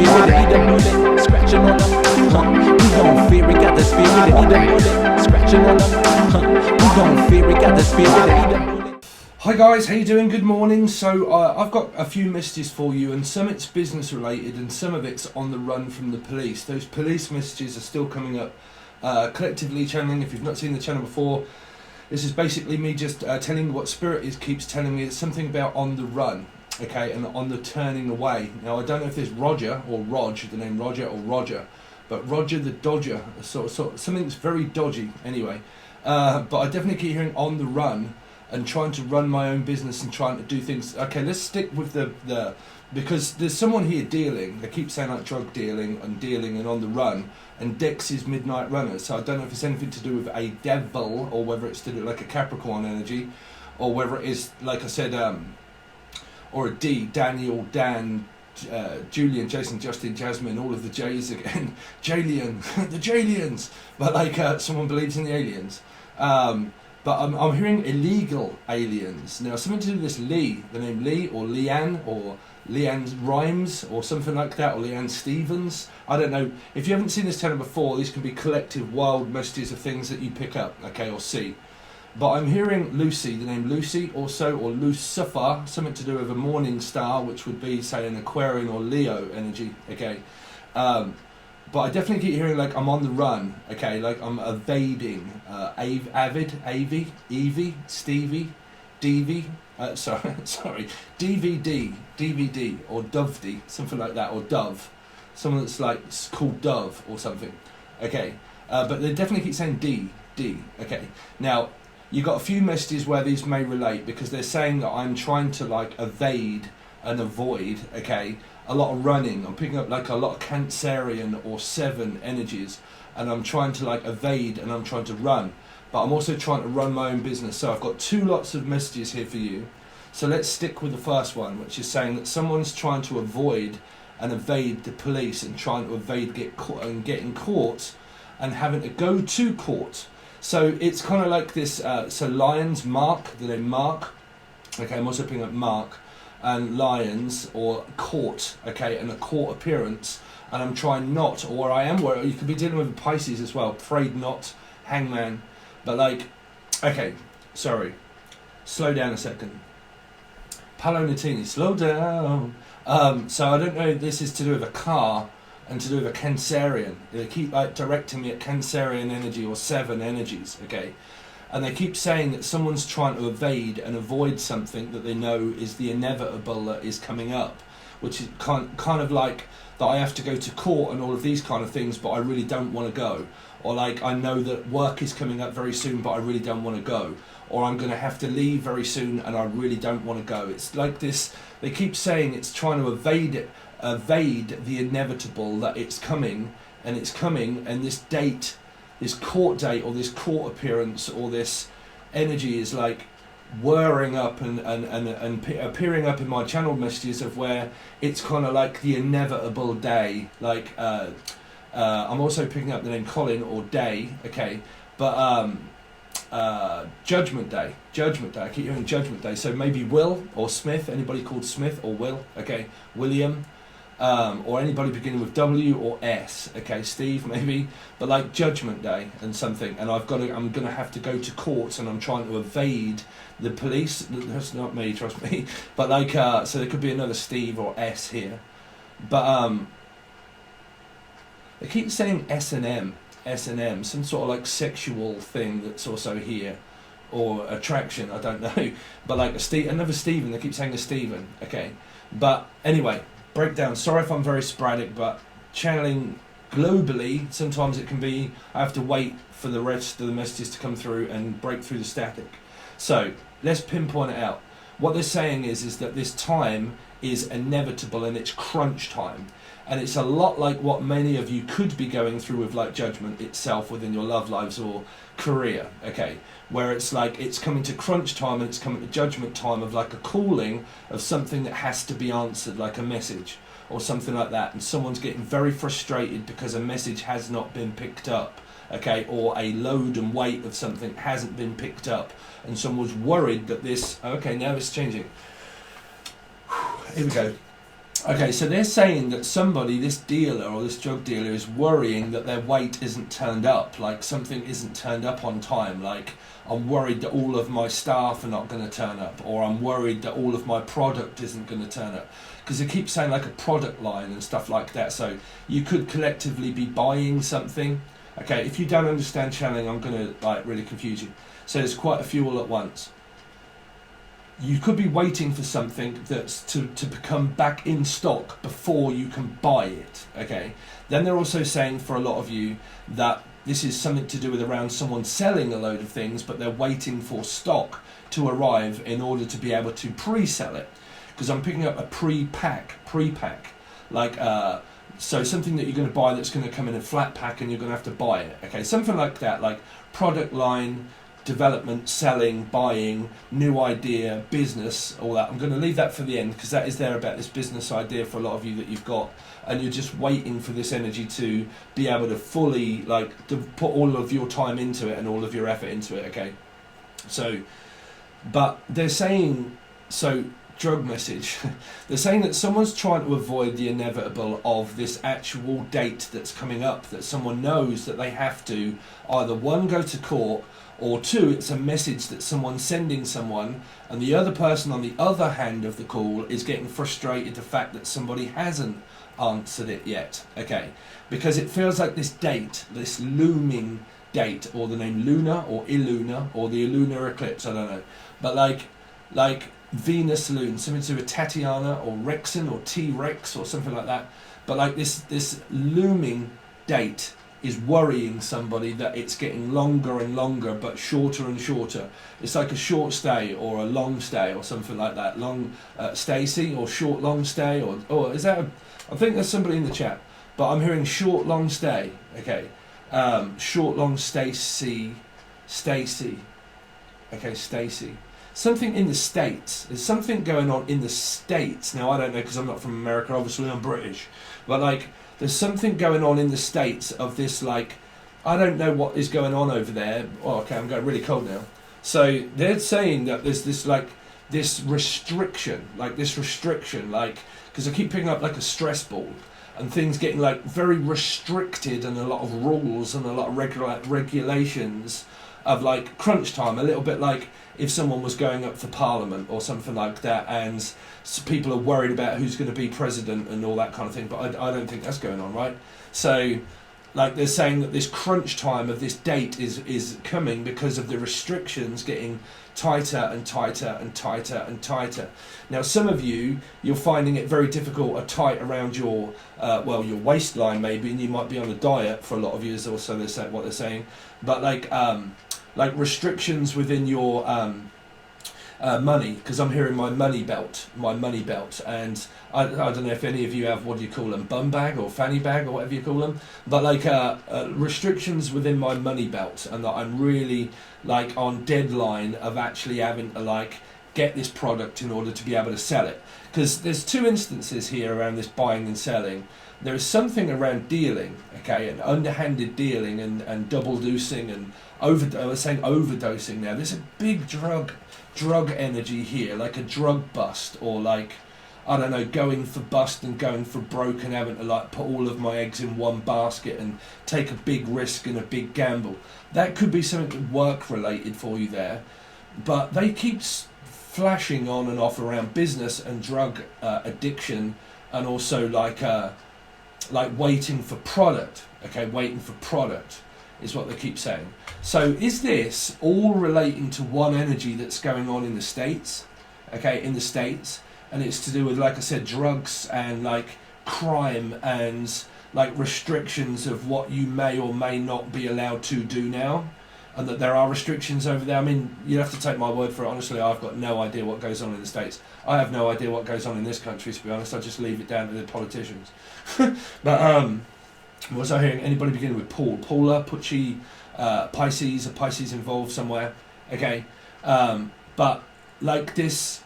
spirit, he the bullet, scratching on them. We gon' fear it, got the spirit, he the bullet, scratching on them. We gon' fear it, got the spirit, he the bullet. Hi guys, how you doing? Good morning. So I've got a few messages for you, and some it's business related and some of it's on the run from the police. Those police messages are still coming up. Collectively channeling, if you've not seen the channel before, this is basically me just telling you what Spirit keeps telling me. It's something about on the run, okay, and on the turning away. Now I don't know if there's Roger or Rog, the name Roger or Roger, but Roger the Dodger, sort of something that's very dodgy anyway. But I definitely keep hearing on the run and trying to run my own business and trying to do things. Okay, let's stick with the because there's someone here dealing. They keep saying like drug dealing and on the run, and Dex is midnight runner. So I don't know if it's anything to do with a devil or whether it's to do like a Capricorn energy, or whether it is like I said, or a D, Daniel, Dan, Julian, Jason, Justin, Jasmine, all of the J's again, Jalian, the Jalians. But like someone believes in the aliens. But I'm hearing illegal aliens. Now, something to do with this Lee, the name Lee, or Leanne, or Leanne Rhymes, or something like that, or Leanne Stevens. I don't know. If you haven't seen this channel before, these can be collective wild messages of things that you pick up, okay, or see. But I'm hearing Lucy, the name Lucy, also, or Lucifer, something to do with a morning star, which would be, say, an Aquarian or Leo energy, okay. But I definitely keep hearing like I'm on the run, okay, like I'm evading, Avid, Evie, Stevie, DVD, DVD, or Dovedy, something like that, or Dove, someone that's like called Dove or something, okay, but they definitely keep saying D, okay. Now, you got a few messages where these may relate, because they're saying that I'm trying to like evade and avoid, okay, a lot of running. I'm picking up like a lot of Cancerian or 7 energies, and I'm trying to like evade and I'm trying to run, but I'm also trying to run my own business. So I've got 2 lots of messages here for you. So let's stick with the first one, which is saying that someone's trying to avoid and evade the police, and trying to evade getting caught and having to go to court. So it's kind of like this, so Lions, Mark, the name Mark, okay, I'm also picking up Mark, and lions, or court, okay, and a court appearance, and I'm trying not, or I am, or you could be dealing with Pisces as well, afraid not, hangman, but like, okay, sorry, slow down a second, Paolo Nutini, slow down. So I don't know if this is to do with a car and to do with a Cancerian. They keep like directing me at Cancerian energy or 7 energies, okay. And they keep saying that someone's trying to evade and avoid something that they know is the inevitable that is coming up, which is kind of like that I have to go to court and all of these kind of things, but I really don't want to go. Or like I know that work is coming up very soon, but I really don't want to go. Or I'm going to have to leave very soon and I really don't want to go. It's like this, they keep saying it's trying to evade the inevitable, that it's coming, and this date, this court date or this court appearance or this energy is like whirring up and appearing up in my channel messages of where it's kind of like the inevitable day. Like I'm also picking up the name Colin or Day, okay, but Judgment Day. I keep hearing Judgment Day. So maybe Will or Smith. Anybody called Smith or Will? Okay, William. Or anybody beginning with W or S, okay, Steve maybe, but like Judgment Day and something, and I'm gonna have to go to court, and I'm trying to evade the police. That's not me, trust me. But like, so there could be another Steve or S here, but they keep saying S&M, some sort of like sexual thing that's also here, or attraction, I don't know, but like another Stephen. They keep saying a Stephen, okay, but anyway. Breakdown. Sorry if I'm very sporadic, but channeling globally, sometimes it can be, I have to wait for the rest of the messages to come through and break through the static. So let's pinpoint it out. What they're saying is that this time is inevitable and it's crunch time. And it's a lot like what many of you could be going through with like judgment itself within your love lives or career, okay, where it's like it's coming to crunch time and it's coming to judgment time of like a calling of something that has to be answered, like a message or something like that, and someone's getting very frustrated because a message has not been picked up, okay, or a load and weight of something hasn't been picked up, and someone's worried that this, okay, now it's changing, here we go. Okay, so they're saying that somebody, this dealer or this drug dealer, is worrying that their weight isn't turned up, like something isn't turned up on time, like I'm worried that all of my staff are not going to turn up, or I'm worried that all of my product isn't going to turn up. Because they keep saying like a product line and stuff like that, so you could collectively be buying something. Okay, if you don't understand channeling, I'm going to like really confuse you. So there's quite a few all at once. You could be waiting for something that's to become back in stock before you can buy it, okay? Then they're also saying for a lot of you that this is something to do with around someone selling a load of things, but they're waiting for stock to arrive in order to be able to pre-sell it. Because I'm picking up a pre-pack, like, so something that you're going to buy that's going to come in a flat pack and you're going to have to buy it, okay? Something like that, like product line, development, selling, buying, new idea, business, all that. I'm going to leave that for the end because that is there about this business idea for a lot of you that you've got, and you're just waiting for this energy to be able to fully, like, to put all of your time into it and all of your effort into it, okay? So, but they're saying, so drug message, they're saying that someone's trying to avoid the inevitable of this actual date that's coming up, that someone knows that they have to either one, go to court, or two, it's a message that someone's sending someone, and the other person on the other hand of the call is getting frustrated the fact that somebody hasn't answered it yet, okay? Because it feels like this date, this looming date, or the name Luna or Illuna or the lunar eclipse, I don't know, but like Venus Loon, something to do with Tatiana or Rexon or T-Rex or something like that, but like this looming date is worrying somebody that it's getting longer and longer but shorter and shorter. It's like a short stay or a long stay or something like that. Long Stacy or short long stay, or is that I think there's somebody in the chat, but I'm hearing short long stay. Okay, short long Stacy, okay, Stacy. Something in the States. There's something going on in the States. Now I don't know because I'm not from America, obviously I'm British, but like there's something going on in the States of this, like, I don't know what is going on over there. Oh, okay, I'm going really cold now. So they're saying that there's this, like, this restriction, like, because I keep picking up like a stress ball and things getting like very restricted and a lot of rules and a lot of regulations of like crunch time, a little bit like if someone was going up for parliament or something like that, and people are worried about who's going to be president and all that kind of thing, but I don't think that's going on, right? So like they're saying that this crunch time of this date is coming because of the restrictions getting tighter and tighter and tighter and tighter. Now some of you, you're finding it very difficult or tight around your your waistline maybe, and you might be on a diet for a lot of you, is also what they're saying, but like restrictions within your money, because I'm hearing my money belt, and I don't know if any of you have, what do you call them, bum bag or fanny bag or whatever you call them, but like restrictions within my money belt, and that I'm really like on deadline of actually having to like get this product in order to be able to sell it, because there's two instances here around this buying and selling. There is something around dealing, okay, and underhanded dealing and double dosing and I was saying overdosing now. There's a big drug energy here, like a drug bust, or like, I don't know, going for bust and going for broke and having to like put all of my eggs in one basket and take a big risk and a big gamble. That could be something work related for you there, but they keep flashing on and off around business and drug addiction, and also like waiting for product. Okay, waiting for product is what they keep saying. So is this all relating to one energy that's going on in the States? Okay, in the States, and it's to do with, like I said, drugs and like crime and like restrictions of what you may or may not be allowed to do now, and that there are restrictions over there. I mean, you have to take my word for it. Honestly, I've got no idea what goes on in the States. I have no idea what goes on in this country, to be honest. I just leave it down to the politicians. But was I hearing anybody beginning with Paul? Paula, Pucci, Pisces, a Pisces involved somewhere? Okay, but like this,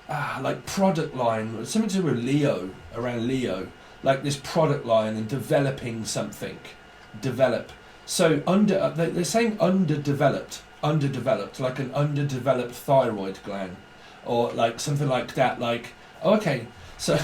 like product line, something to do with Leo, around Leo, like this product line and developing something, So they're saying underdeveloped, like an underdeveloped thyroid gland, or like something like that. Like, oh, okay, So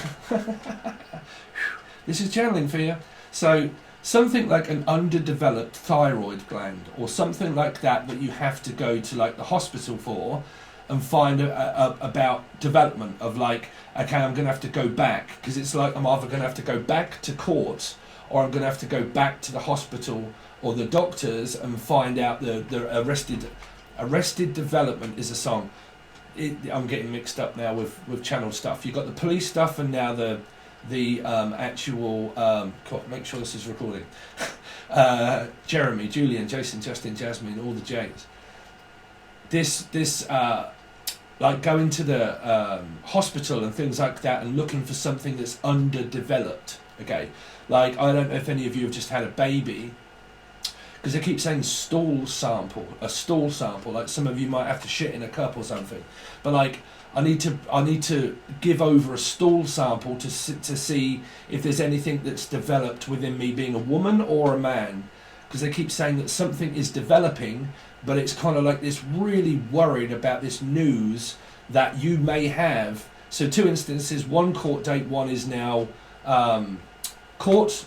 this is channeling for you. So something like an underdeveloped thyroid gland or something like that you have to go to like the hospital for and find about development of like, okay, I'm going to have to go back, because it's like I'm either going to have to go back to court or I'm going to have to go back to the hospital or the doctors and find out the arrested development is a song. I'm getting mixed up now with channel stuff. You've got the police stuff and now the actual make sure this is recording. Jeremy, Julian, Jason, Justin, Jasmine, all the J's. This like going to the hospital and things like that and looking for something that's underdeveloped. Okay, like I don't know if any of you have just had a baby, because they keep saying stool sample, like some of you might have to shit in a cup or something, but like I need to give over a stool sample to see if there's anything that's developed within me being a woman or a man, because they keep saying that something is developing, but it's kind of like this really worried about this news that you may have. So 2 instances, one court date, one is now court,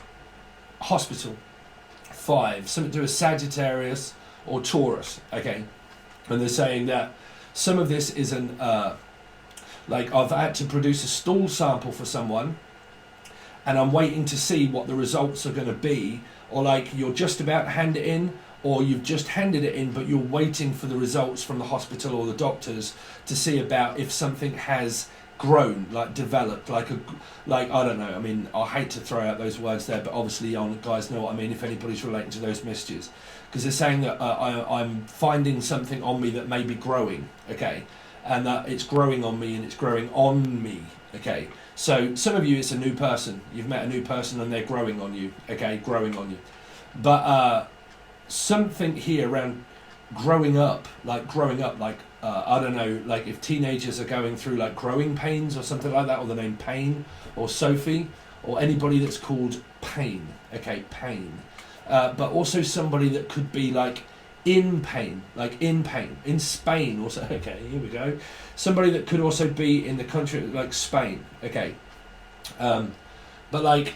hospital. 5, something to do with Sagittarius or Taurus, okay? And they're saying that some of this is like I've had to produce a stool sample for someone and I'm waiting to see what the results are going to be, or like you're just about to hand it in, or you've just handed it in but you're waiting for the results from the hospital or the doctors to see about if something has grown, like developed, like I don't know, I mean, I hate to throw out those words there, but obviously you guys know what I mean if anybody's relating to those messages, because they're saying that I'm finding something on me that may be growing, okay, and that it's growing on me and it's growing on me, okay. So some of you, it's a new person, you've met a new person and they're growing on you, okay, growing on you, but something here around growing up, like I don't know, like if teenagers are going through like growing pains or something like that, or the name Pain or Sophie, or anybody that's called Pain, okay, Pain, but also somebody that could be like in pain, in Spain also, okay, here we go, somebody that could also be in the country like Spain, okay, but like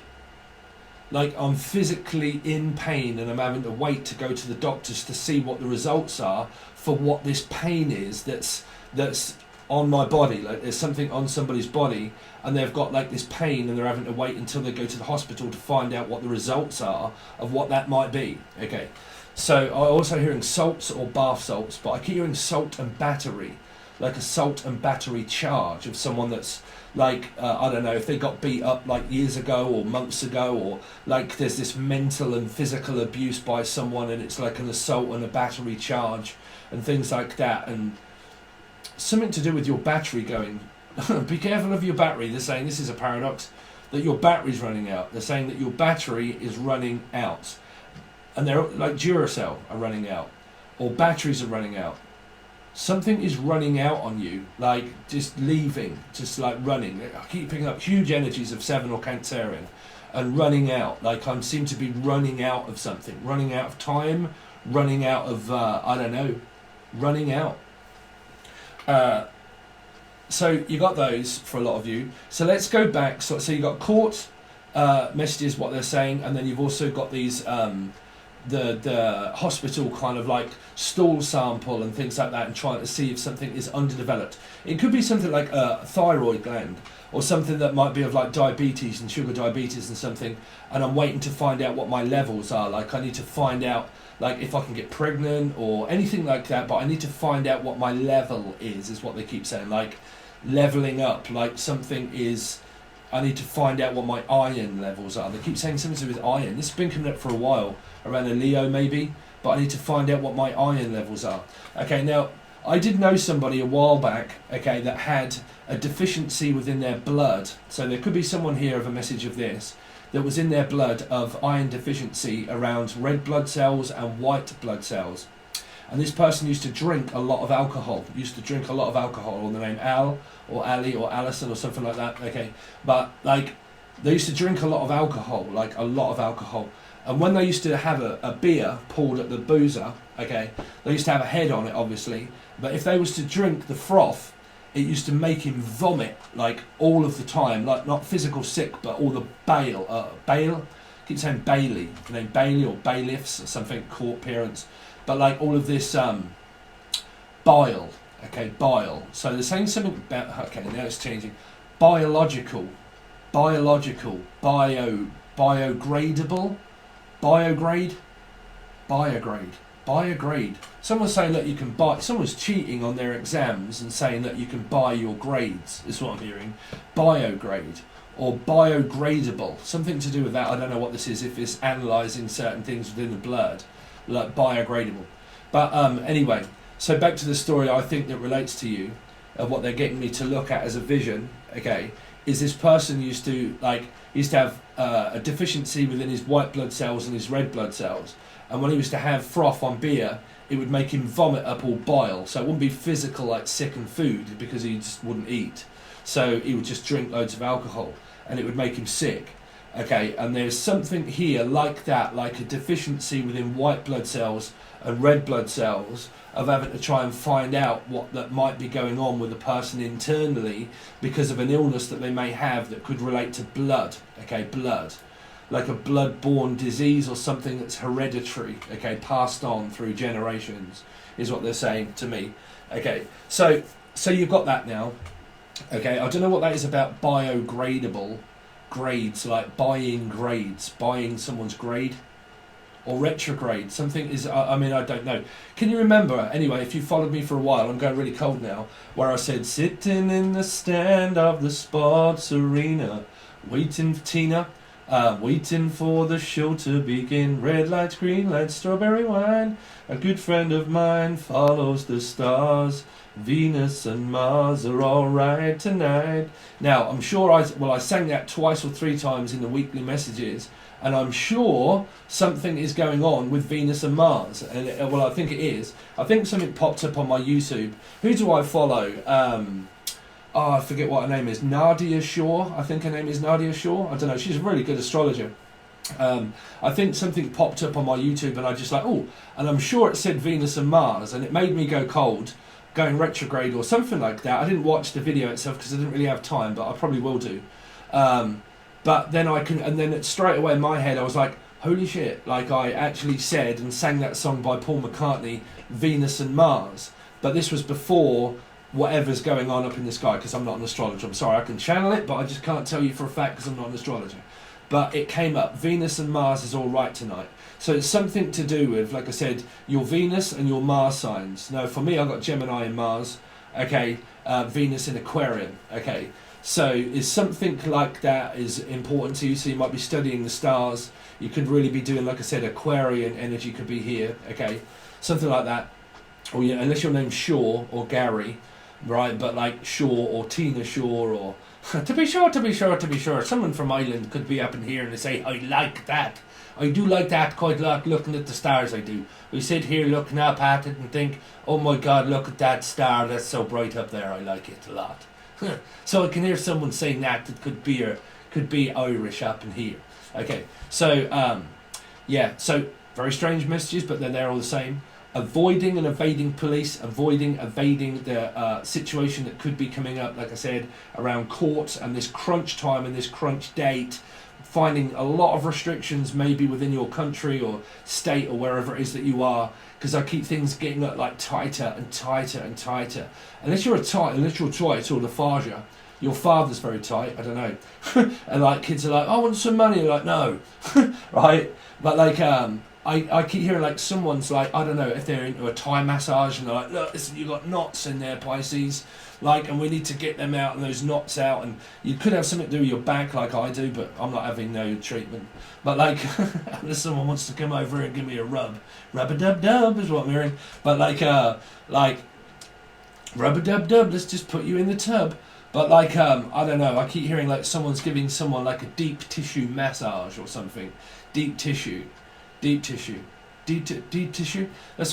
I'm physically in pain and I'm having to wait to go to the doctors to see what the results are for what this pain is that's on my body. Like there's something on somebody's body and they've got like this pain and they're having to wait until they go to the hospital to find out what the results are of what that might be. Okay, so I'm also hearing salts or bath salts, but I keep hearing salt and battery, like a salt and battery charge of someone that's like, I don't know, if they got beat up like years ago or months ago, or like there's this mental and physical abuse by someone and it's like an assault and a battery charge and things like that, and something to do with your battery going. Be careful of your battery. They're saying, this is a paradox, that your battery's running out. They're saying that your battery is running out, and they're like Duracell are running out, or batteries are running out. Something is running out on you, like just leaving, just like running. I keep picking up huge energies of 7 or Cancerian and running out, like I seem to be running out of something, running out of time, running out of, I don't know, running out. So you got those for a lot of you. So let's go back. So you got court messages, what they're saying, and then you've also got these the hospital kind of like stool sample and things like that, and trying to see if something is underdeveloped. It could be something like a thyroid gland, or something that might be of like diabetes and sugar diabetes and something, and I'm waiting to find out what my levels are. Like I need to find out like if I can get pregnant or anything like that, but I need to find out what my level is what they keep saying, like leveling up, like something is, I need to find out what my iron levels are. They keep saying something to do with iron. This has been coming up for a while, around a Leo maybe, but I need to find out what my iron levels are. Okay, now, I did know somebody a while back, okay, that had a deficiency within their blood. So there could be someone here of a message of this, that was in their blood of iron deficiency around red blood cells and white blood cells. And this person used to drink a lot of alcohol, or the name Al, or Ali, or Alison, or something like that, okay? But, like, they used to drink a lot of alcohol, And when they used to have a beer poured at the boozer, okay, they used to have a head on it, obviously, but if they was to drink the froth, it used to make him vomit like all of the time, like not physical sick, but all the bail. Keep saying Bailey, the name Bailey or bailiffs or something, court appearance, but like all of this bile. Okay, bile. So they're saying something about. Okay, now it's changing. Biological, biogradable, biograde. Someone's saying that you can buy. Someone's cheating on their exams and saying that you can buy your grades. Is what I'm hearing. Biograde or biogradable. Something to do with that. I don't know what this is. If it's analysing certain things within the blood, like biogradable. But anyway, so back to the story. I think that relates to you. Of what they're getting me to look at as a vision. Okay, is this person used to have a deficiency within his white blood cells and his red blood cells. And when he was to have froth on beer, it would make him vomit up all bile. So it wouldn't be physical like sickened food because he just wouldn't eat. So he would just drink loads of alcohol and it would make him sick. Okay, and there's something here like that, like a deficiency within white blood cells and red blood cells of having to try and find out what that might be going on with the person internally because of an illness that they may have that could relate to blood. Okay, blood. Like a blood-borne disease or something that's hereditary, okay, passed on through generations, is what they're saying to me. Okay, so you've got that now. Okay, I don't know what that is about biogradable grades, like buying grades, buying someone's grade, or retrograde. Something is, I mean, I don't know. Can you remember, anyway, if you followed me for a while, I'm going really cold now, where I said, sitting in the stand of the sports arena, waiting for Tina, waiting for the show to begin. Red lights, green lights, strawberry wine. A good friend of mine follows the stars. Venus and Mars are all right tonight. Now, I'm sure I sang that twice or three times in the weekly messages, and I'm sure something is going on with Venus and Mars. And well, I think it is. I think something popped up on my YouTube. Who do I follow? I forget what her name is. Nadia Shaw. I think her name is Nadia Shaw. I don't know. She's a really good astrologer. I think something popped up on my YouTube and I just like, oh, and I'm sure it said Venus and Mars and it made me go cold, going retrograde or something like that. I didn't watch the video itself because I didn't really have time, but I probably will do. But then straight away in my head I was like, holy shit, like I actually said and sang that song by Paul McCartney, Venus and Mars. But this was before whatever's going on up in the sky, because I'm not an astrologer. I'm sorry, I can channel it, but I just can't tell you for a fact because I'm not an astrologer. But it came up, Venus and Mars is all right tonight. So it's something to do with, like I said, your Venus and your Mars signs. Now, for me, I've got Gemini in Mars, okay, Venus in Aquarium, okay. So is something like that is important to you? So you might be studying the stars. You could really be doing, like I said, Aquarian energy could be here, okay, something like that. Or yeah, unless your name's Shaw or Gary, right? But like Shaw or Tina Shaw or to be sure, someone from Ireland could be up in here and they say, I like that. I do like that quite a lot, looking at the stars, I do. We sit here looking up at it and think, oh my God, look at that star, that's so bright up there, I like it a lot. So I can hear someone saying that could be Irish up in here. Okay, so, so very strange messages, but they're all the same. Avoiding and evading police, evading the situation that could be coming up, like I said, around courts and this crunch time and this crunch date, finding a lot of restrictions maybe within your country or state or wherever it is that you are, because I keep things getting like tighter and tighter and tighter. Unless you're literal tight or Lafargia, your father's very tight, I don't know. And like kids are like, I want some money, you're like, no. Right? But like I keep hearing like someone's like, I don't know, if they're into a Thai massage and they're like, look, listen, you've got knots in there, Pisces, like, and we need to get them out and those knots out, and you could have something to do with your back like I do, but I'm not having no treatment. But like, unless someone wants to come over and give me a rub-a-dub-dub is what I'm hearing. But like rub-a-dub-dub, let's just put you in the tub. But like, I don't know, I keep hearing like someone's giving someone like a deep tissue massage or something. Deep tissue. That's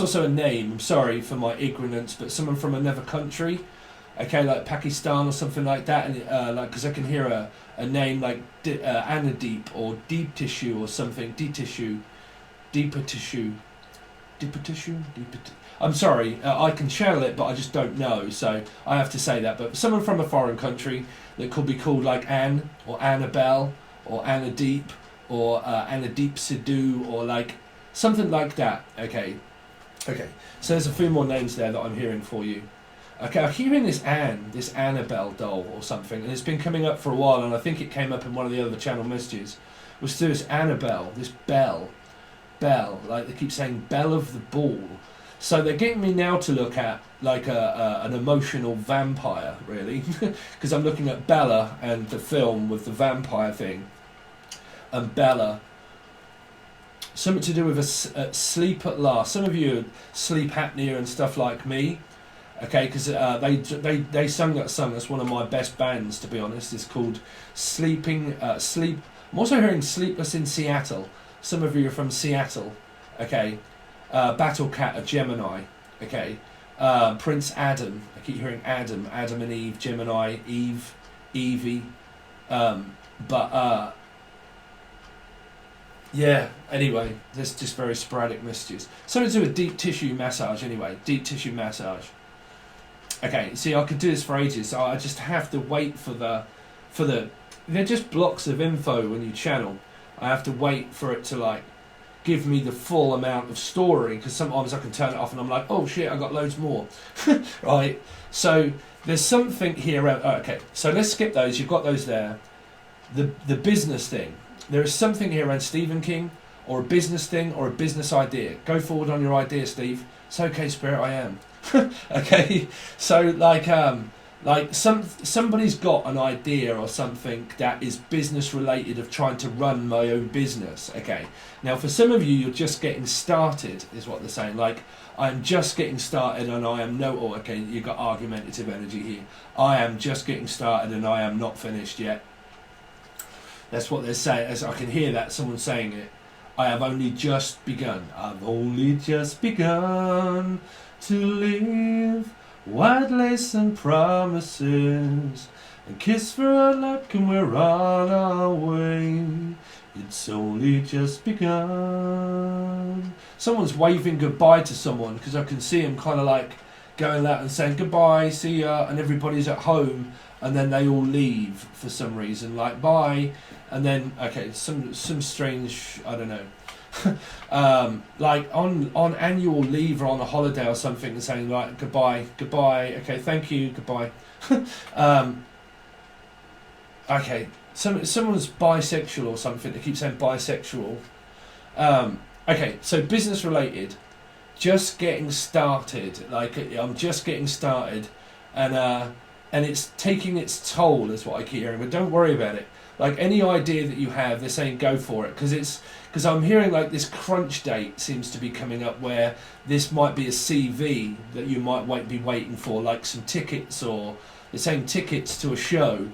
also a name. I'm sorry for my ignorance, but someone from another country, okay, like Pakistan or something like that, and like because I can hear a name like Anadeep or deep tissue or something, deeper tissue. deeper tissue. I'm sorry, I can channel it, but I just don't know, so I have to say that. But someone from a foreign country that could be called like Anne or Annabelle or Anna Deep or Anna Deep Sidhu or like something like that. Okay. So there's a few more names there that I'm hearing for you. Okay, I'm hearing this Annabelle doll or something, and it's been coming up for a while, and I think it came up in one of the other channel messages. Was to this Annabelle, this Belle, like they keep saying Belle of the Ball. So they're getting me now to look at like an emotional vampire, really, because I'm looking at Bella and the film with the vampire thing, and Bella. Something to do with a sleep at last. Some of you sleep apnea and stuff like me, okay? Because they sung that song. That's one of my best bands, to be honest. It's called Sleep. I'm also hearing Sleepless in Seattle. Some of you are from Seattle, okay? Battle Cat, a Gemini, okay? Prince Adam. I keep hearing Adam and Eve, Gemini, Evie, yeah, anyway, there's just very sporadic messages. Something to do with deep tissue massage, anyway. Deep tissue massage. Okay, see, I could do this for ages, so I just have to wait for the... They're just blocks of info when you channel. I have to wait for it to, like, give me the full amount of story, because sometimes I can turn it off and I'm like, oh shit, I got loads more. Right? So, there's something here... okay, so let's skip those. You've got those there. The business thing. There is something here around Stephen King, or a business thing, or a business idea. Go forward on your idea, Steve. It's okay, Spirit, I am. Okay, so like somebody's got an idea or something that is business related of trying to run my own business. Okay, now for some of you, you're just getting started, is what they're saying. Like, I'm just getting started and I am no... Oh, okay, you've got argumentative energy here. I am just getting started and I am not finished yet. That's what they're saying. As I can hear that, someone saying it. I have only just begun. I've only just begun to live. White lace and promises. And kiss for our luck and we're on our way. It's only just begun. Someone's waving goodbye to someone, because I can see them kind of like going out and saying goodbye, see ya, and everybody's at home. And then they all leave for some reason, like bye, and then okay, some strange, I don't know, like on annual leave or on a holiday or something, and saying like goodbye, okay, thank you, goodbye. Okay, someone's bisexual or something. They keep saying bisexual. Okay, so business related, just getting started. Like I'm just getting started, and it's taking its toll, is what I keep hearing. But don't worry about it. Like any idea that you have, they're saying go for it, because I'm hearing like this crunch date seems to be coming up where this might be a CV that you might be waiting for, like some tickets, or they're saying tickets to a show,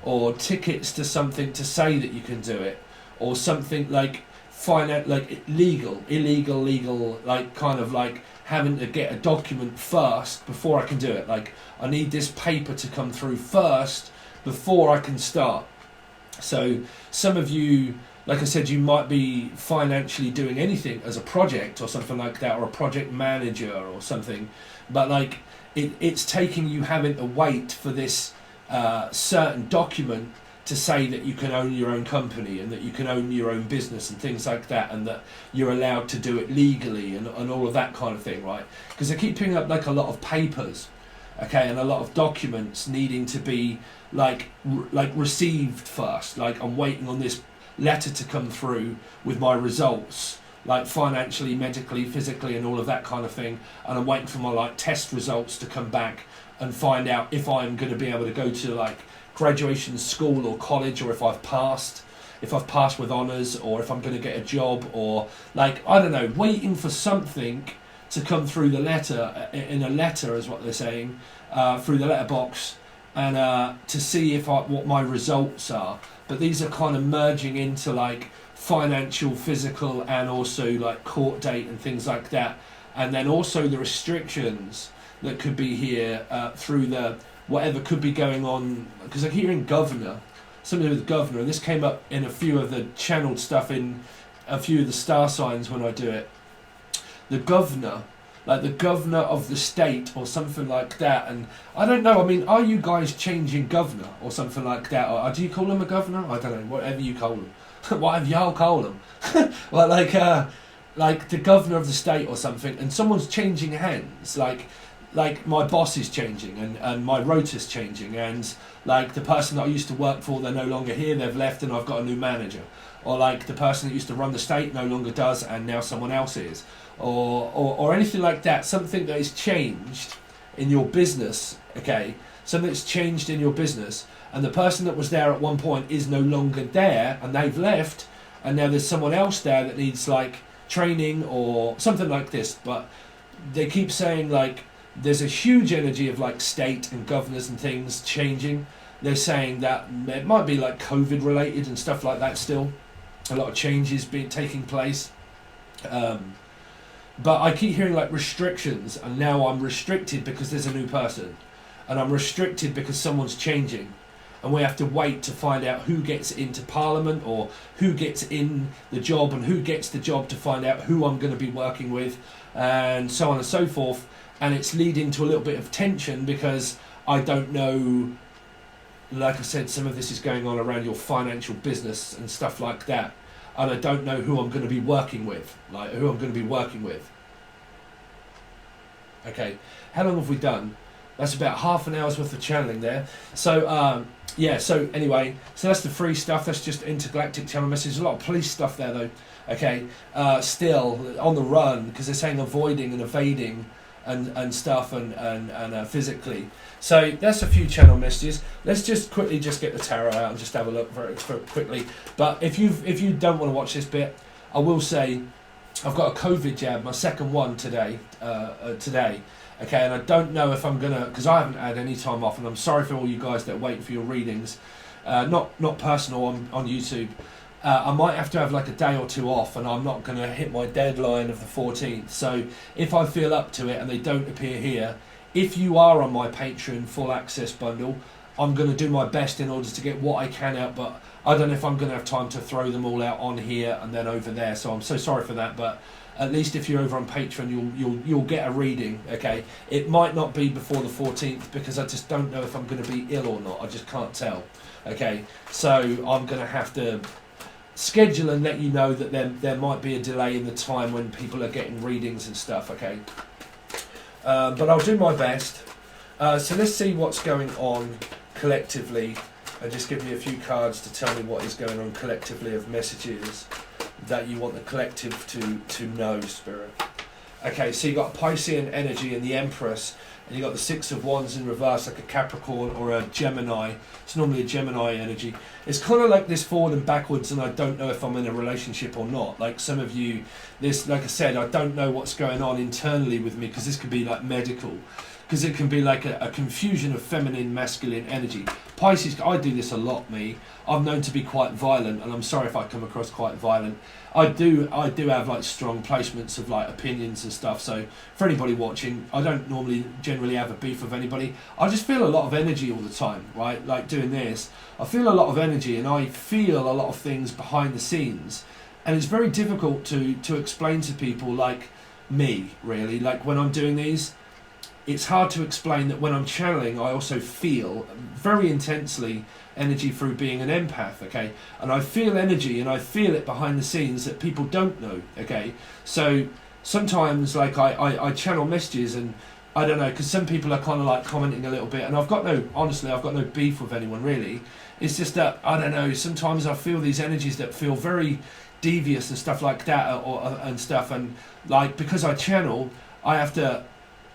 or tickets to something to say that you can do it, or something like like illegal, like kind of like having to get a document first before I can do it. Like I need this paper to come through first before I can start. So some of you, like I said, you might be financially doing anything as a project or something like that, or a project manager or something, but like it's taking you having to wait for this certain document to say that you can own your own company and that you can own your own business and things like that, and that you're allowed to do it legally and all of that kind of thing, right? Because I keep picking up like a lot of papers, okay, and a lot of documents needing to be like received first. Like I'm waiting on this letter to come through with my results, like financially, medically, physically, and all of that kind of thing, and I'm waiting for my like test results to come back and find out if I'm going to be able to go to like graduation school or college, or if I've passed with honours, or if I'm going to get a job, or like I don't know, waiting for something to come through the letter, in a letter is what they're saying, through the letterbox, and to see what my results are. But these are kind of merging into like financial, physical, and also like court date and things like that, and then also the restrictions that could be here through the whatever could be going on, because I keep hearing governor, something with governor, and this came up in a few of the channeled stuff in a few of the star signs when I do it. the governor, like the governor of the state or something like that. And I don't know, I mean, are you guys changing governor or something like that? Or do you call him a governor? I don't know, whatever you call him. Whatever y'all call him. Well, like the governor of the state or something, and someone's changing hands, like my boss is changing, and my rota's changing, and like the person that I used to work for, they're no longer here, they've left, and I've got a new manager. Or like the person that used to run the state no longer does, and now someone else is. Or anything like that, something that is changed in your business, okay? Something that's changed in your business, and the person that was there at one point is no longer there, and they've left, and now there's someone else there that needs like training or something like this. But they keep saying like there's a huge energy of like state and governors and things changing. They're saying that it might be like COVID related and stuff like that still. A lot of changes taking place. But I keep hearing like restrictions, and now I'm restricted because there's a new person, and I'm restricted because someone's changing, and we have to wait to find out who gets into Parliament or who gets in the job and who gets the job to find out who I'm going to be working with, and so on and so forth. And it's leading to a little bit of tension because I don't know, like I said, some of this is going on around your financial business and stuff like that. And I don't know who I'm going to be working with, Okay, how long have we done? That's about half an hour's worth of channeling there. So, yeah, so anyway, so that's the free stuff. That's just intergalactic channel messages. A lot of police stuff there, though. Okay, still on the run, because they're saying avoiding and evading and stuff and physically. So that's a few channel messages. Let's just quickly just get the tarot out and just have a look very quickly. But if you don't want to watch this bit, I will say I've got a COVID jab, my second one today. Okay, and I don't know if I'm gonna, because I haven't had any time off, and I'm sorry for all you guys that wait for your readings. Not personal on YouTube. I might have to have like a day or two off, and I'm not going to hit my deadline of the 14th. So if I feel up to it and they don't appear here, if you are on my Patreon full access bundle, I'm going to do my best in order to get what I can out, but I don't know if I'm going to have time to throw them all out on here and then over there. So I'm so sorry for that, but at least if you're over on Patreon, you'll get a reading. Okay, it might not be before the 14th because I just don't know if I'm going to be ill or not. I just can't tell. Okay, so I'm going to have to schedule and let you know that there might be a delay in the time when people are getting readings and stuff. Okay, but I'll do my best. So let's see what's going on collectively, and just give me a few cards to tell me what is going on collectively of messages that you want the collective to know, Spirit. Okay, so you got Piscean energy and the Empress, and you got the Six of Wands in reverse, like a Capricorn or a Gemini. It's normally a Gemini energy. It's kind of like this forward and backwards, and I don't know if I'm in a relationship or not. Like some of you, this, like I said, I don't know what's going on internally with me, because this could be like medical, because it can be like a confusion of feminine, masculine energy. Pisces, I do this a lot, me. I'm known to be quite violent, and I'm sorry if I come across quite violent. I do have like strong placements of like opinions and stuff. So for anybody watching, I don't generally have a beef with anybody. I just feel a lot of energy all the time, right? Like doing this, I feel a lot of energy, and I feel a lot of things behind the scenes, and it's very difficult to explain to people like me, really. Like when I'm doing these, it's hard to explain that when I'm channeling, I also feel very intensely energy through being an empath, okay? And I feel energy, and I feel it behind the scenes that people don't know, okay? So sometimes, like, I channel messages, and I don't know, because some people are kind of like commenting a little bit, and honestly, I've got no beef with anyone, really. It's just that, I don't know, sometimes I feel these energies that feel very devious and stuff like that, and stuff, and, like, because I channel,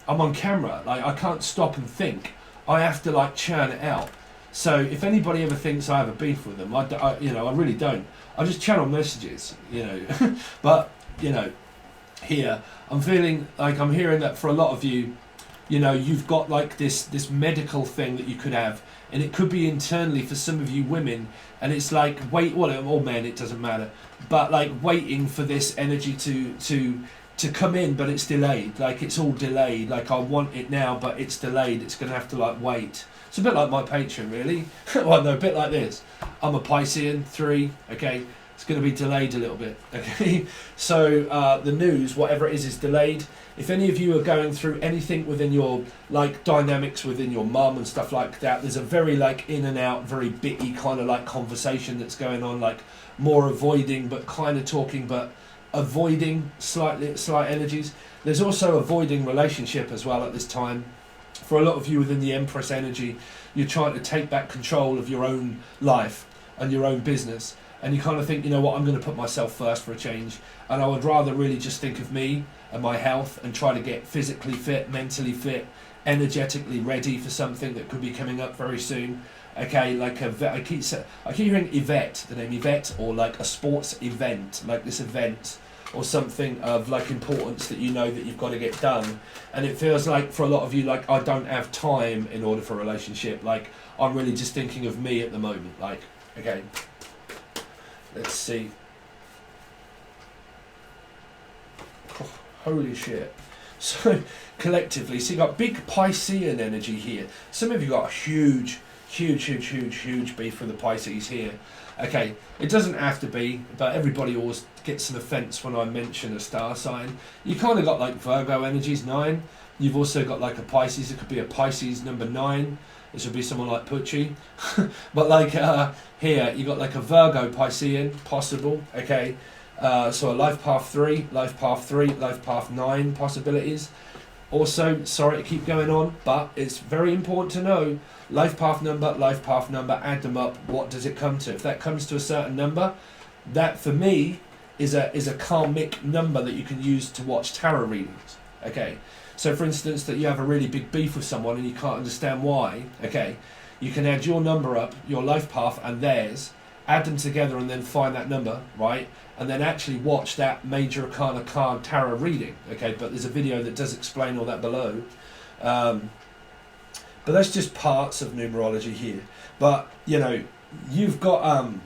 I'm on camera, like, I can't stop and think. I have to, like, churn it out. So if anybody ever thinks I have a beef with them, I really don't. I just channel messages, But, here, I'm feeling like I'm hearing that for a lot of you, you've got like this medical thing that you could have, and it could be internally for some of you women, and it's like, or men, it doesn't matter, but like waiting for this energy to come in, but it's delayed. Like it's all delayed. Like I want it now, but it's delayed. It's going to have to like wait. It's a bit like my Patreon, really. Well, no, a bit like this. I'm a Piscean 3, okay? It's going to be delayed a little bit, okay? So the news, whatever it is delayed. If any of you are going through anything within your like dynamics within your mum and stuff like that, there's a very like in and out, very bitty kind of like conversation that's going on, like more avoiding but kind of talking, but avoiding slight energies. There's also avoiding relationship as well at this time. For a lot of you within the Empress energy, you're trying to take back control of your own life and your own business. And you kind of think, you know what, I'm going to put myself first for a change. And I would rather really just think of me and my health and try to get physically fit, mentally fit, energetically ready for something that could be coming up very soon. Okay, like I keep hearing Yvette, the name Yvette, or like a sports event, like this event or something of like importance that you know that you've got to get done. And it feels like for a lot of you, like I don't have time in order for a relationship. Like I'm really just thinking of me at the moment. Like, okay, let's see. Oh, holy shit. So collectively, so you got big Piscean energy here. Some of you got a huge beef with the Pisces here. Okay, it doesn't have to be, but everybody always gets an offence when I mention a star sign. You kind of got like Virgo energies, 9. You've also got like a Pisces. It could be a Pisces number 9. This would be someone like Pucci. But like here, you got like a Virgo Piscean, possible. Okay, so a life path 3, life path 3, life path 9 possibilities. Also, sorry to keep going on, but it's very important to know life path number, add them up, what does it come to? If that comes to a certain number, that for me is a karmic number that you can use to watch tarot readings. Okay, so for instance, that you have a really big beef with someone and you can't understand why, okay, you can add your number up, your life path and theirs, add them together and then find that number, right? And then actually watch that major arcana card tarot reading, okay? But there's a video that does explain all that below. But that's just parts of numerology here. But, you know, you've got a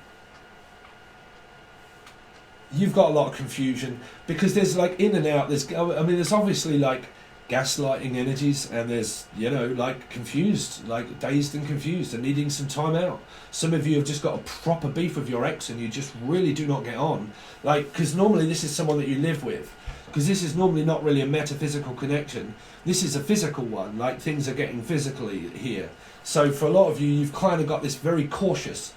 lot of confusion because there's like in and out. There's obviously like gaslighting energies, and there's, you know, like confused, like dazed and confused and needing some time out. Some of you have just got a proper beef with your ex and you just really do not get on. Like, because normally this is someone that you live with. Because this is normally not really a metaphysical connection. This is a physical one, like things are getting physically here. So for a lot of you, you've kind of got this very cautious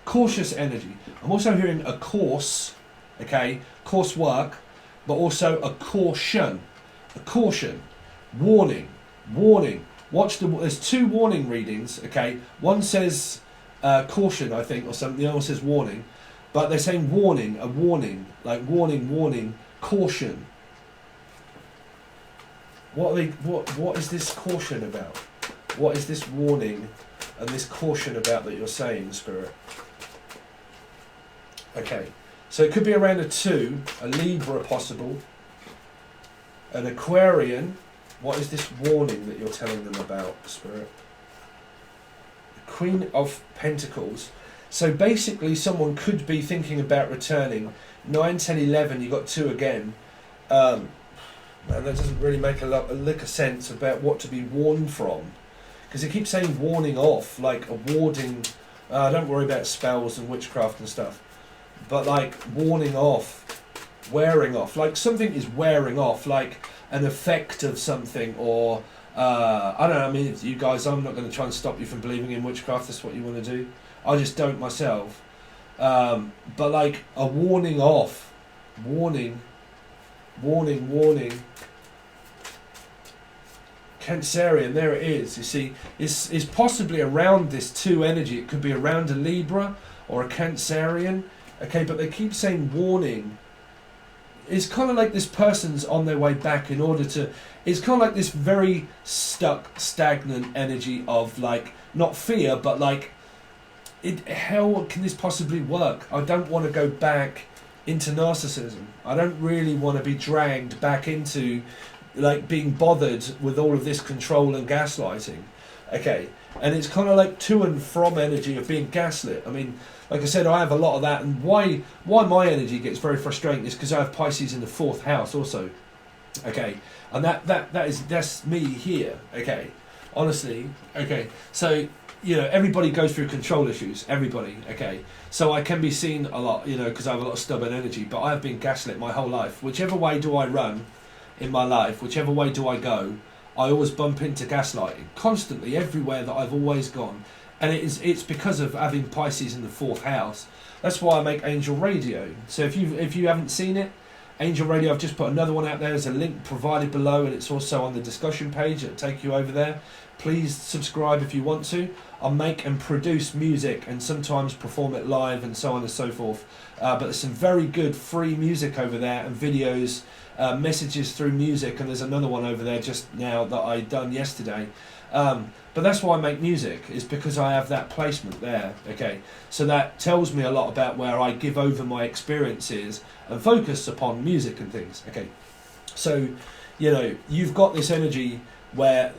energy. I'm also hearing a course, okay, coursework, but also a caution, warning. There's 2 warning readings, okay. One says caution, I think, or something. The other one says warning, but they're saying warning, a warning, like warning. Caution. What is this caution about? What is this warning and this caution about that you're saying, Spirit? Okay, so it could be around a 2, a Libra possible, an Aquarian. What is this warning that you're telling them about, Spirit? The Queen of Pentacles. So basically someone could be thinking about returning. 9, 10, 11, you got 2 again. Man, that doesn't really make a lick of sense about what to be warned from. Because it keeps saying warning off, like a warding. Don't worry about spells and witchcraft and stuff. But like warning off, wearing off. Like something is wearing off, like an effect of something, or I don't know, I mean, you guys, I'm not going to try and stop you from believing in witchcraft. That's what you want to do. I just don't myself. But like a warning off, warning. Cancerian, there it is. You see, it's possibly around this 2 energy. It could be around a Libra or a Cancerian. Okay, but they keep saying warning. It's kind of like this person's on their way back in order to. It's kind of like this very stuck, stagnant energy of like not fear, but like. How can this possibly work? I don't want to go back into narcissism. I don't really want to be dragged back into like being bothered with all of this control and gaslighting. Okay, and it's kind of like to and from energy of being gaslit. I mean, like I said, I have a lot of that, and why my energy gets very frustrating is because I have Pisces in the 4th house also. Okay, and that's me here. Okay, honestly. Okay, so you know, everybody goes through control issues, everybody, okay? So I can be seen a lot, you know, because I have a lot of stubborn energy, but I've been gaslit my whole life. Whichever way do I run in my life, whichever way do I go, I always bump into gaslighting, constantly, everywhere that I've always gone. And it's because of having Pisces in the 4th house. That's why I make Angel Radio. So if you haven't seen it, Angel Radio, I've just put another one out there. There's a link provided below, and it's also on the discussion page. It'll take you over there. Please subscribe if you want to. I make and produce music and sometimes perform it live and so on and so forth. But there's some very good free music over there and videos, messages through music, and there's another one over there just now that I done yesterday. But that's why I make music, is because I have that placement there, okay? So that tells me a lot about where I give over my experiences and focus upon music and things, okay? So, you know, you've got this energy where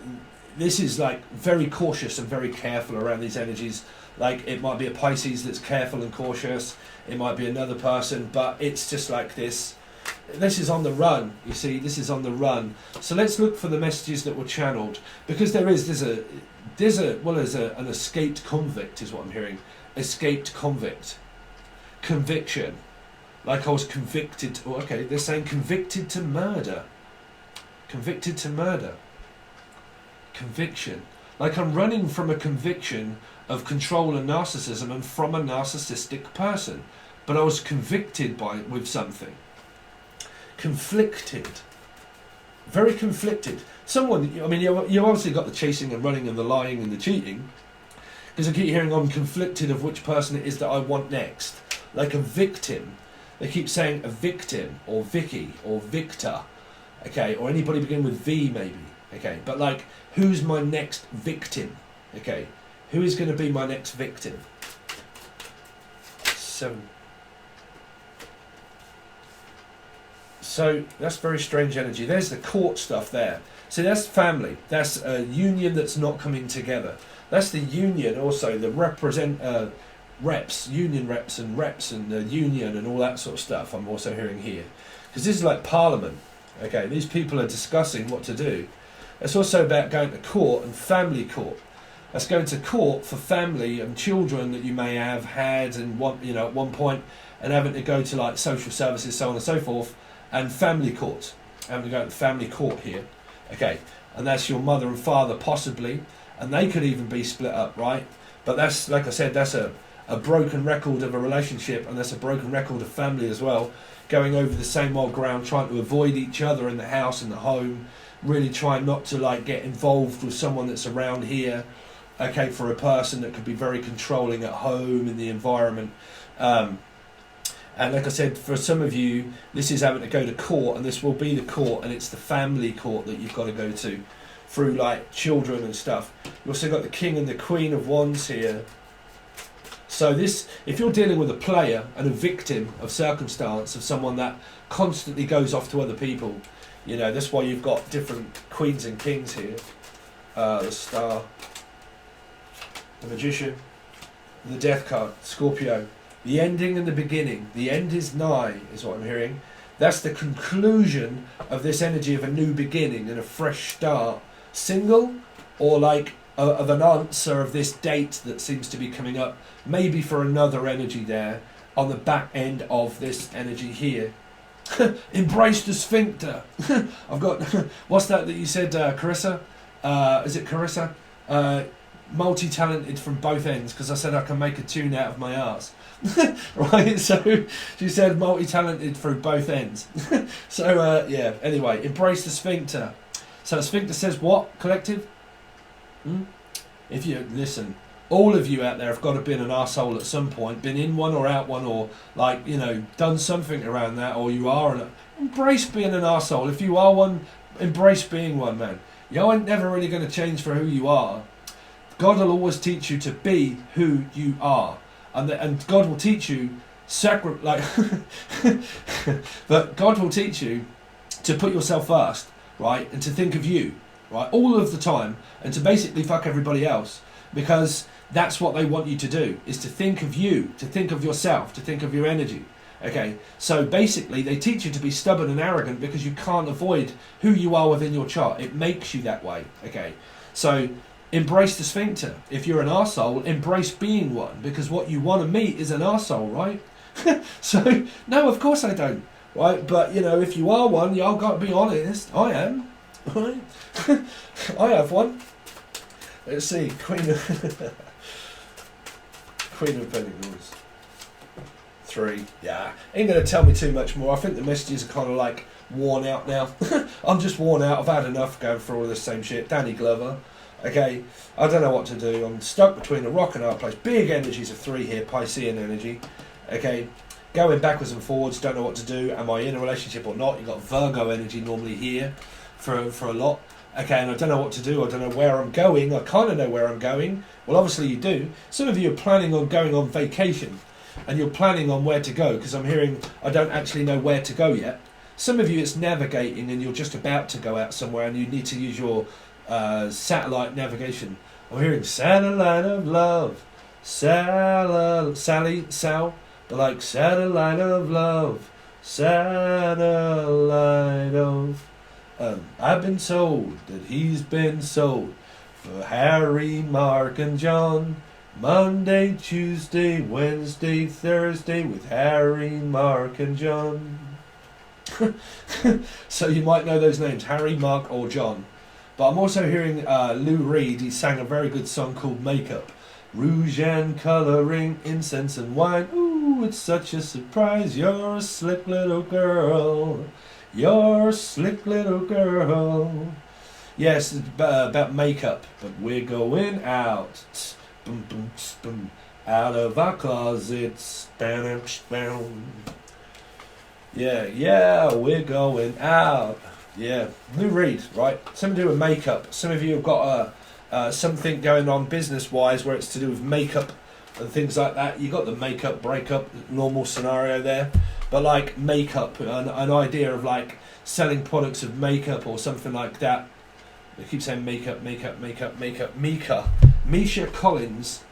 this is like very cautious and very careful around these energies. Like it might be a Pisces that's careful and cautious, it might be another person, but it's just like this. This is on the run, you see, this is on the run. So let's look for the messages that were channeled, because there's an escaped convict is what I'm hearing. Escaped convict. Conviction. Like I was convicted, oh, okay, they're saying convicted to murder. Convicted to murder. Conviction. Like I'm running from a conviction of control and narcissism and from a narcissistic person. But I was convicted with something. Conflicted. Very conflicted. Someone, I mean, you obviously got the chasing and running and the lying and the cheating, because I keep hearing I'm conflicted of which person it is that I want next. Like a victim. They keep saying a victim, or Vicky, or Victor, okay, or anybody begin with V maybe, okay, but like, who's my next victim, okay, who is going to be my next victim? 7. So that's very strange energy. There's the court stuff there. So that's family. That's a union that's not coming together. That's the union also, the reps, union reps and the union and all that sort of stuff I'm also hearing here. Because this is like Parliament. Okay, these people are discussing what to do. It's also about going to court and family court. That's going to court for family and children that you may have had and want, you know, at one point, and having to go to like social services, so on and so forth. And family court, having to go to family court here, okay, and that's your mother and father possibly, and they could even be split up, right? But that's, like I said, that's a broken record of a relationship, and that's a broken record of family as well, going over the same old ground, trying to avoid each other in the house and the home, really trying not to like get involved with someone that's around here, okay, for a person that could be very controlling at home in the environment. And like I said, for some of you, this is having to go to court, and this will be the court, and it's the family court that you've got to go to through like children and stuff. You've also got the King and the Queen of Wands here. So this, if you're dealing with a player and a victim of circumstance, of someone that constantly goes off to other people, you know, that's why you've got different queens and kings here. The Star, the Magician, the Death card, Scorpio. The ending and the beginning. The end is nigh, is what I'm hearing. That's the conclusion of this energy of a new beginning and a fresh start. Single, or like of an answer of this date that seems to be coming up, maybe for another energy there on the back end of this energy here. Embrace the sphincter. I've got, what's that you said, Carissa? Is it Carissa? Multi-talented from both ends, because I said I can make a tune out of my arse. Right, so she said multi-talented through both ends. So yeah, anyway, embrace the sphincter. So the sphincter says what, collective? If you listen, all of you out there have got to be an arsehole at some point, been in one or out one, or like, you know, done something around that, or you are embrace being an arsehole. If you are one, embrace being one, man. You ain't never really going to change for who you are. God will always teach you to be who you are. And God will teach you but God will teach you to put yourself first, right, and to think of you, right, all of the time, and to basically fuck everybody else, because that's what they want you to do, is to think of you, to think of yourself, to think of your energy. Okay, so basically they teach you to be stubborn and arrogant because you can't avoid who you are within your chart. It makes you that way. Okay, so embrace the sphincter. If you're an arsehole, embrace being one, because what you want to meet is an arsehole, right? So, no, of course I don't, right? But, you know, if you are one, y'all got to be honest. I am, right? I have one. Let's see, Queen of Pentacles. 3. Yeah, ain't going to tell me too much more. I think the messages are kind of like worn out now. I'm just worn out. I've had enough going through all this same shit. Danny Glover. Okay, I don't know what to do. I'm stuck between a rock and a hard place. Big energies of 3 here, Piscean energy. Okay, going backwards and forwards, don't know what to do. Am I in a relationship or not? You've got Virgo energy normally here for a lot. Okay, and I don't know what to do. I don't know where I'm going. I kind of know where I'm going. Well, obviously you do. Some of you are planning on going on vacation, and you're planning on where to go, because I'm hearing I don't actually know where to go yet. Some of you it's navigating, and you're just about to go out somewhere, and you need to use your satellite navigation. I'm hearing satellite of love, Sal, but like satellite of love, satellite of. I've been told that he's been sold for Harry, Mark, and John. Monday, Tuesday, Wednesday, Thursday with Harry, Mark, and John. So you might know those names, Harry, Mark, or John. But I'm also hearing Lou Reed. He sang a very good song called Makeup. Rouge and colouring, incense and wine. Ooh, it's such a surprise. You're a slick little girl. You're a slick little girl. Yes, it's about makeup. But we're going out. Boom, boom, boom. Out of our closets. Yeah, we're going out. Yeah, Lou Reed, right? Something to do with makeup. Some of you have got something going on business-wise where it's to do with makeup and things like that. You got the makeup breakup normal scenario there, but like makeup, an idea of like selling products of makeup or something like that. They keep saying makeup. Misha Collins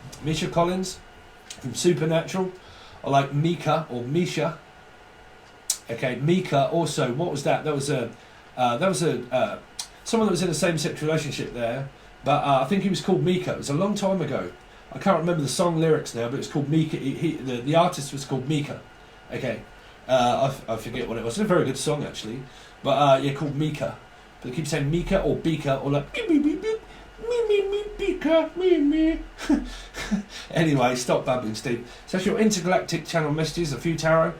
from Supernatural. I like Mika or Misha. Okay, Mika also. What was that? That was someone that was in a same-sex relationship there, but I think he was called Mika. It was a long time ago. I can't remember the song lyrics now, but it's called Mika. The artist was called Mika. Okay, I forget what it was. It's a very good song actually, but yeah, called Mika. But they keep saying Mika or Bika or like beep, beep, beep, beep. Me, Bika, me. Anyway, stop babbling, Steve. So that's your intergalactic channel messages, a few tarot.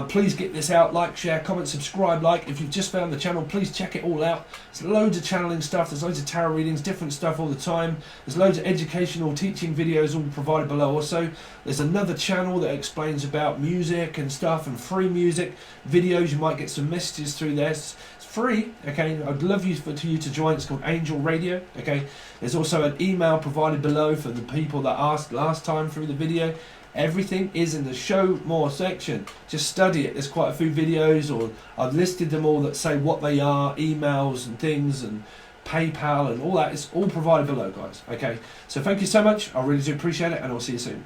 Please get this out, like, share, comment, subscribe, like. If you've just found the channel, please check it all out. There's loads of channeling stuff, there's loads of tarot readings, different stuff all the time. There's loads of educational teaching videos all provided below also. There's another channel that explains about music and stuff and free music videos. You might get some messages through there. It's free, okay? I'd love you to join. It's called Angel Radio, okay? There's also an email provided below for the people that asked last time through the video. Everything is in the show more section. Just study it. There's quite a few videos, or I've listed them all that say what they are, emails and things, and PayPal and all that. It's all provided below, guys. Okay, so thank you so much. I really do appreciate it, and I'll see you soon.